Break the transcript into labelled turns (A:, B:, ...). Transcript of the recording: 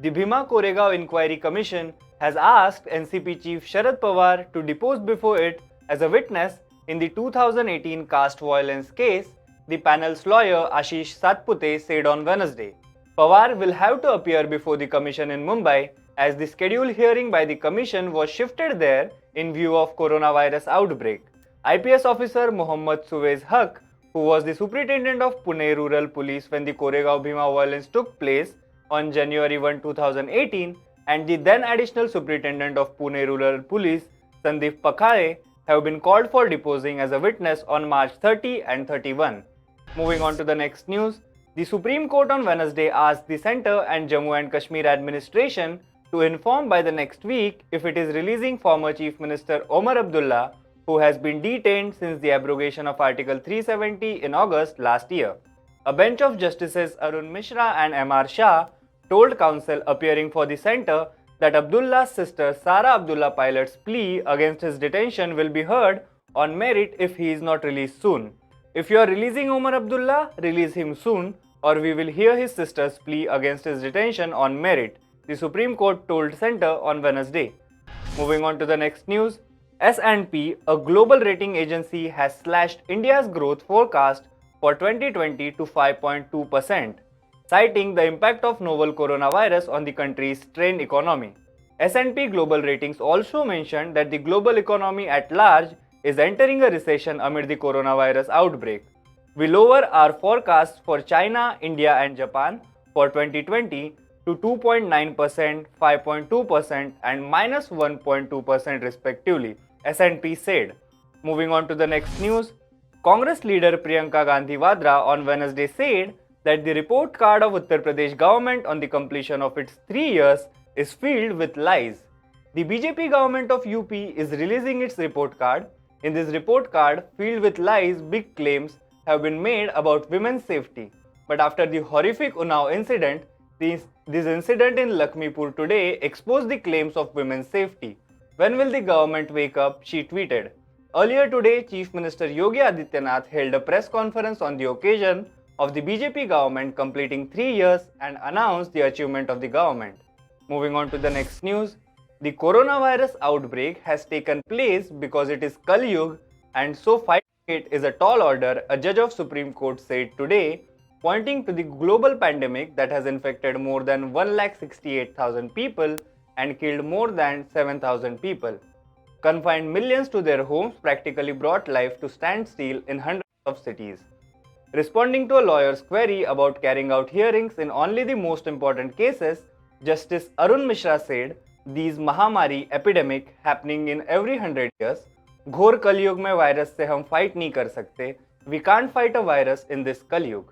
A: The Bhima Koregaon Inquiry Commission has asked NCP Chief Sharad Pawar to depose before it as a witness in the 2018 caste violence case, the panel's lawyer Ashish Satpute said on Wednesday. Pawar will have to appear before the commission in Mumbai as the scheduled hearing by the commission was shifted there in view of coronavirus outbreak. IPS officer Mohammad Suwaiz Haq, who was the superintendent of Pune Rural Police when the Koregaon Bhima violence took place on January 1, 2018, and the then additional superintendent of Pune Rural Police Sandeep Pakhare have been called for deposing as a witness on March 30 and 31. Moving on to the next news, the Supreme Court on Wednesday asked the Centre and Jammu and Kashmir administration to inform by the next week if it is releasing former Chief Minister Omar Abdullah, who has been detained since the abrogation of Article 370 in August last year. A bench of Justices Arun Mishra and M.R. Shah told counsel appearing for the Centre that Abdullah's sister Sara Abdullah Pilot's plea against his detention will be heard on merit if he is not released soon. If you are releasing Omar Abdullah, release him soon, or we will hear his sister's plea against his detention on merit, the Supreme Court told Centre on Wednesday. Moving on to the next news, S&P, a global rating agency, has slashed India's growth forecast for 2020 to 5.2%, citing the impact of novel coronavirus on the country's strained economy. S&P Global Ratings also mentioned that the global economy at large is entering a recession amid the coronavirus outbreak. We lower our forecasts for China, India and Japan for 2020 to 2.9%, 5.2% and minus 1.2% respectively, S&P said. Moving on to the next news, Congress leader Priyanka Gandhi Vadra on Wednesday said that the report card of Uttar Pradesh government on the completion of its 3 years is filled with lies. The BJP government of UP is releasing its report card. In this report card, filled with lies, big claims have been made about women's safety. But after the horrific Unnao incident, this incident in Lakshmipur today exposed the claims of women's safety. When will the government wake up? She tweeted. Earlier today, Chief Minister Yogi Adityanath held a press conference on the occasion of the BJP government completing 3 years and announced the achievement of the government. Moving on to the next news, the coronavirus outbreak has taken place because it is Kalyug and so fighting it is a tall order, a judge of Supreme Court said today, pointing to the global pandemic that has infected more than 168,000 people and killed more than 7,000 people, confined millions to their homes, practically brought life to standstill in hundreds of cities. Responding to a lawyer's query about carrying out hearings in only the most important cases, Justice Arun Mishra said, these Mahamari epidemic happening in every 100 years, घोर कलयुग में virus से हम fight नहीं कर सकते. We can't fight a virus in this Kalyug.